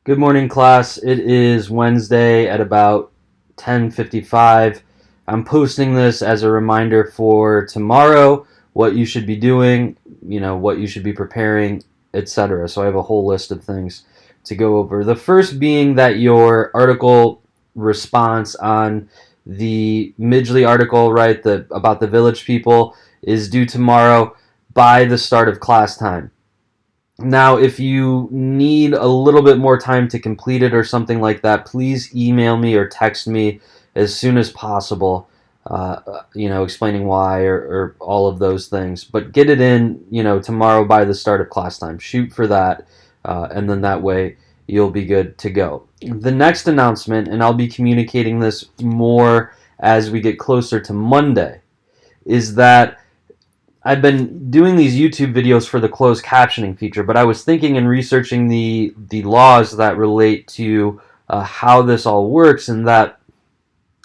Good morning, class. It is Wednesday at about 10:55. I'm posting this as a reminder for tomorrow, what you should be doing, what you should be preparing, etc. So I have a whole list of things to go over. The first being that your article response on the Midgley article, right, about the village people, is due tomorrow by the start of class time. Now, if you need a little bit more time to complete it or something like that, please email me or text me as soon as possible, explaining why or all of those things. But get it in, tomorrow by the start of class time. Shoot for that, and then that way you'll be good to go. The next announcement, and I'll be communicating this more as we get closer to Monday, is that I've been doing these YouTube videos for the closed captioning feature, but I was thinking and researching the laws that relate to how this all works, and that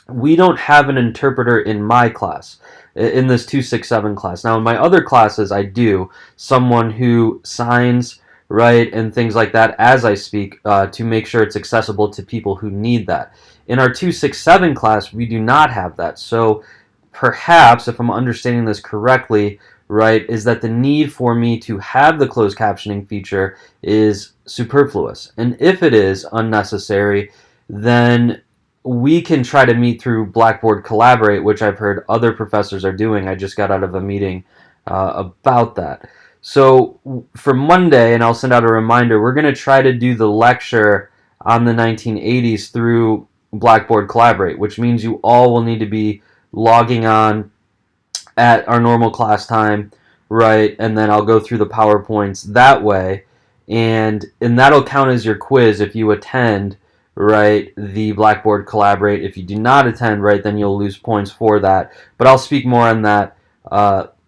we don't have an interpreter in my class, in this 267 class. Now, in my other classes, I do. Someone who signs, right, and things like that as I speak to make sure it's accessible to people who need that. In our 267 class, we do not have that. So perhaps, if I'm understanding this correctly, right, is that the need for me to have the closed captioning feature is superfluous. And if it is unnecessary, then we can try to meet through Blackboard Collaborate, which I've heard other professors are doing. I just got out of a meeting about that. So for Monday, and I'll send out a reminder, we're going to try to do the lecture on the 1980s through Blackboard Collaborate, which means you all will need to be logging on at our normal class time, right? And then I'll go through the PowerPoints that way, and that'll count as your quiz if you attend, right, the Blackboard Collaborate. If you do not attend, right, then you'll lose points for that. But I'll speak more on that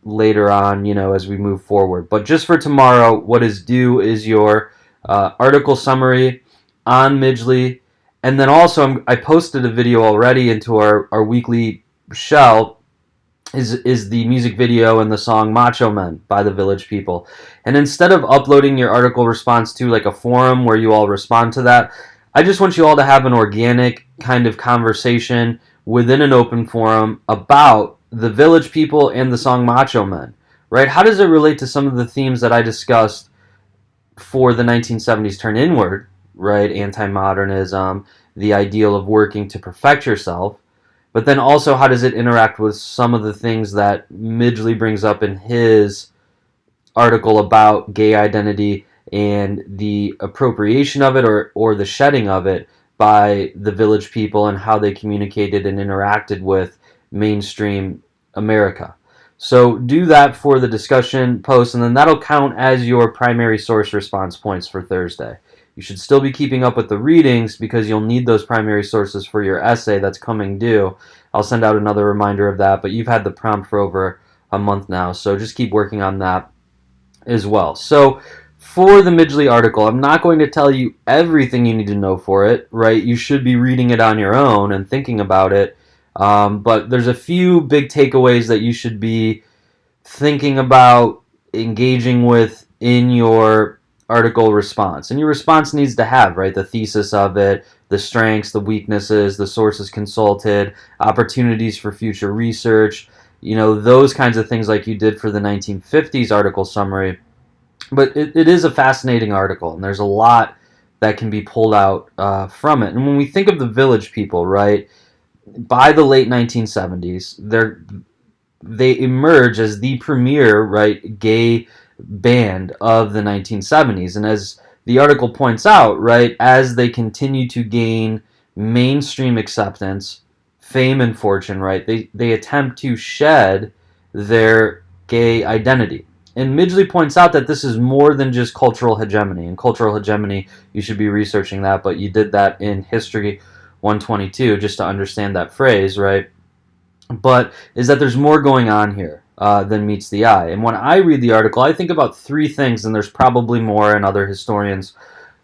later on, as we move forward. But just for tomorrow, what is due is your article summary on Midgley, and then also I posted a video already into our weekly shell. Is the music video and the song Macho Men by the Village People. And instead of uploading your article response to like a forum where you all respond to that, I just want you all to have an organic kind of conversation within an open forum about the Village People and the song Macho Men, right? How does it relate to some of the themes that I discussed for the 1970s turn inward, right? Anti-modernism, the ideal of working to perfect yourself. But then also, how does it interact with some of the things that Midgley brings up in his article about gay identity and the appropriation of it or the shedding of it by the Village People and how they communicated and interacted with mainstream America. So do that for the discussion post, and then that'll count as your primary source response points for Thursday. You should still be keeping up with the readings because you'll need those primary sources for your essay that's coming due. I'll send out another reminder of that, but you've had the prompt for over a month now, so just keep working on that as well. So for the Midgley article, I'm not going to tell you everything you need to know for it, right? You should be reading it on your own and thinking about it, but there's a few big takeaways that you should be thinking about engaging with in your article response. And your response needs to have, right, the thesis of it, the strengths, the weaknesses, the sources consulted, opportunities for future research, those kinds of things like you did for the 1950s article summary. But it is a fascinating article, and there's a lot that can be pulled out from it. And when we think of the Village People, right, by the late 1970s, they emerge as the premier, right, gay band of the 1970s. And as the article points out, right, as they continue to gain mainstream acceptance, fame, and fortune, right, they attempt to shed their gay identity. And Midgley points out that this is more than just cultural hegemony. And cultural hegemony, you should be researching that, but you did that in History 122 just to understand that phrase, right? But is that there's more going on here than meets the eye. And when I read the article, I think about three things, and there's probably more, and other historians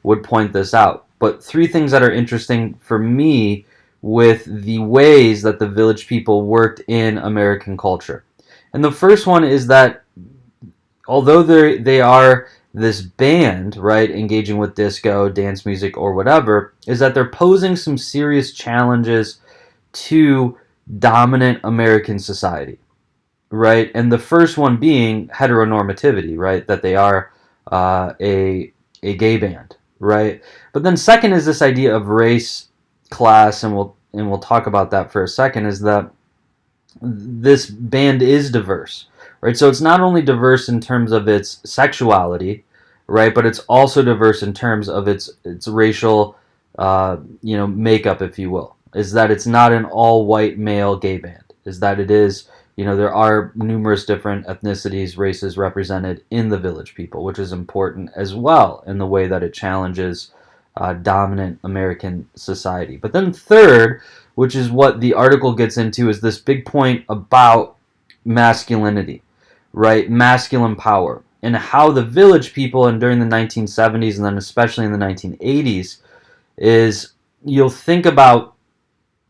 would point this out. But three things that are interesting for me with the ways that the Village People worked in American culture. And the first one is that although they are this band, right, engaging with disco, dance music, or whatever, is that they're posing some serious challenges to dominant American society, right? And the first one being heteronormativity, right? That they are a gay band, right? But then second is this idea of race, class, and we'll talk about that for a second. Is that this band is diverse, right? So it's not only diverse in terms of its sexuality, right, but it's also diverse in terms of its racial, makeup, if you will. Is that it's not an all-white male gay band. Is that it is, there are numerous different ethnicities, races represented in the Village People, which is important as well in the way that it challenges dominant American society. But then third, which is what the article gets into, is this big point about masculinity, right? Masculine power, and how the Village People, and during the 1970s and then especially in the 1980s, is you'll think about,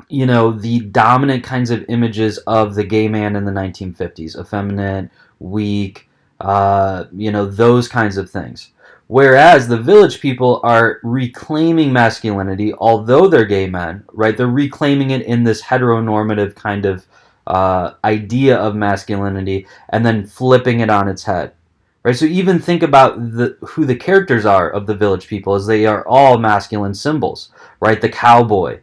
the dominant kinds of images of the gay man in the 1950s, effeminate, weak, those kinds of things. Whereas the Village People are reclaiming masculinity, although they're gay men, right? They're reclaiming it in this heteronormative kind of idea of masculinity, and then flipping it on its head, right? So even think about who the characters are of the Village People, as they are all masculine symbols, right? The cowboy,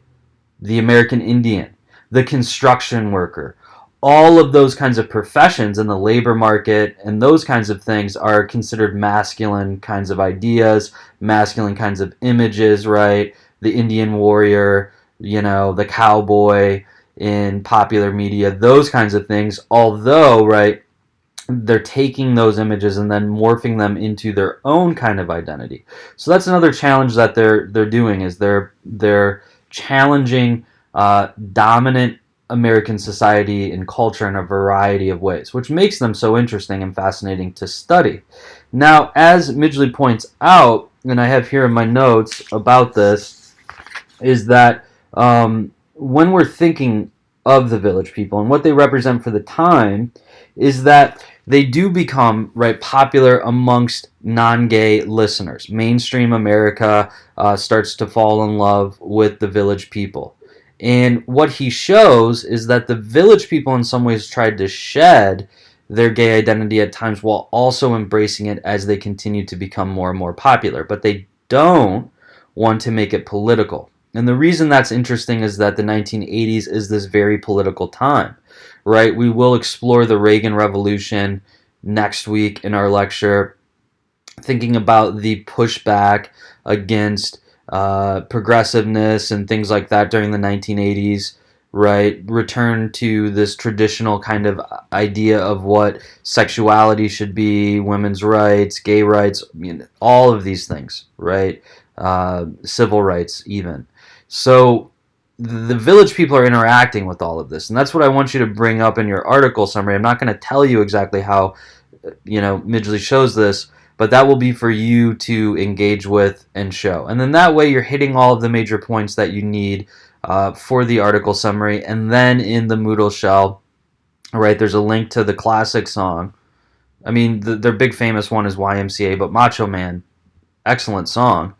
the American Indian, the construction worker. All of those kinds of professions in the labor market and those kinds of things are considered masculine kinds of ideas, masculine kinds of images, right? The Indian warrior, the cowboy in popular media, those kinds of things. Although, right, they're taking those images and then morphing them into their own kind of identity. So that's another challenge that they're doing, is they're challenging dominant American society and culture in a variety of ways, which makes them so interesting and fascinating to study. Now, as Midgley points out, and I have here in my notes about this, is that when we're thinking of the Village People and what they represent for the time, is that they do become, right, popular amongst non-gay listeners. Mainstream America starts to fall in love with the Village People. And what he shows is that the Village People in some ways tried to shed their gay identity at times while also embracing it as they continue to become more and more popular. But they don't want to make it political. And the reason that's interesting is that the 1980s is this very political time, right? We will explore the Reagan Revolution next week in our lecture, thinking about the pushback against progressiveness and things like that during the 1980s, right? Return to this traditional kind of idea of what sexuality should be, women's rights, gay rights, all of these things, right? Civil rights even. So the Village People are interacting with all of this, and that's what I want you to bring up in your article summary. I'm not going to tell you exactly how, Midgley shows this, but that will be for you to engage with and show. And then that way you're hitting all of the major points that you need for the article summary. And then in the Moodle shell, right, there's a link to the classic song. I mean, their big famous one is YMCA, but Macho Man, excellent song,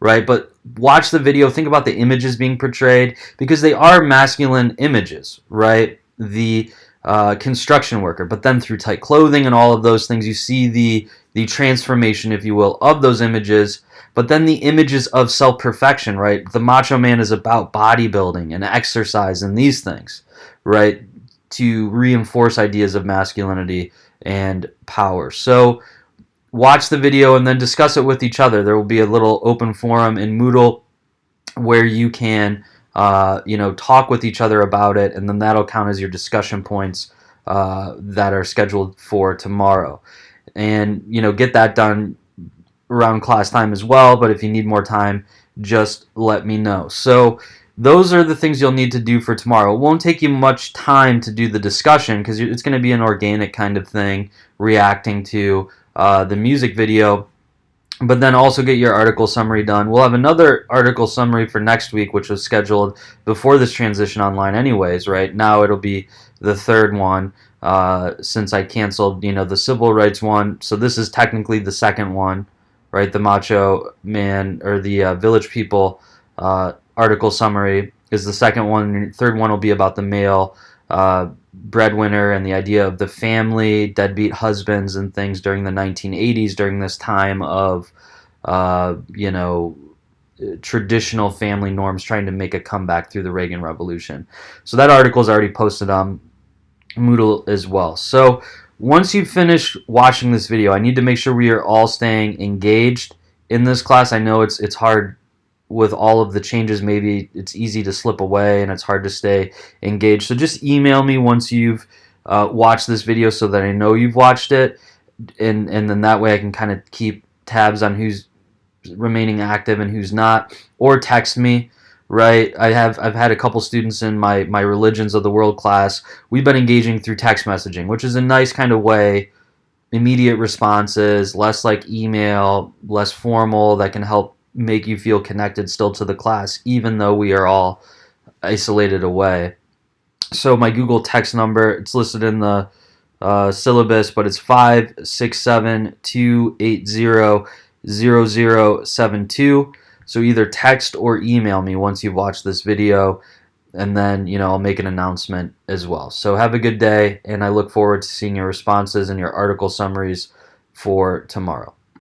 right? But watch the video, think about the images being portrayed, because they are masculine images, right? The construction worker, but then through tight clothing and all of those things, you see the transformation, if you will, of those images. But then the images of self-perfection, right? The Macho Man is about bodybuilding and exercise and these things, right? To reinforce ideas of masculinity and power. So watch the video and then discuss it with each other. There will be a little open forum in Moodle where you can talk with each other about it, and then that'll count as your discussion points that are scheduled for tomorrow. And, get that done around class time as well, but if you need more time, just let me know. So those are the things you'll need to do for tomorrow. It won't take you much time to do the discussion, because it's going to be an organic kind of thing, reacting to the music video. But then also get your article summary done. We'll have another article summary for next week, which was scheduled before this transition online anyways, right? Now it'll be the third one. since I canceled, the civil rights one. So this is technically the second one, right? The Macho Man or the Village People article summary is the second one. Third one will be about the male breadwinner and the idea of the family, deadbeat husbands, and things during the 1980s, during this time of, you know, traditional family norms trying to make a comeback through the Reagan Revolution. So that article is already posted on Moodle as well. So once you finish watching this video, I need to make sure we are all staying engaged in this class. I know it's hard with all of the changes. Maybe it's easy to slip away and it's hard to stay engaged. So just email me once you've watched this video so that I know you've watched it, and then that way I can kind of keep tabs on who's remaining active and who's not, or text me. Right, I've had a couple students in my Religions of the World class. We've been engaging through text messaging, which is a nice kind of way, immediate responses, less like email, less formal, that can help make you feel connected still to the class, even though we are all isolated away. So my Google text number, it's listed in the syllabus, but it's 567-280-0072. So either text or email me once you've watched this video, and then, I'll make an announcement as well. So have a good day, and I look forward to seeing your responses and your article summaries for tomorrow.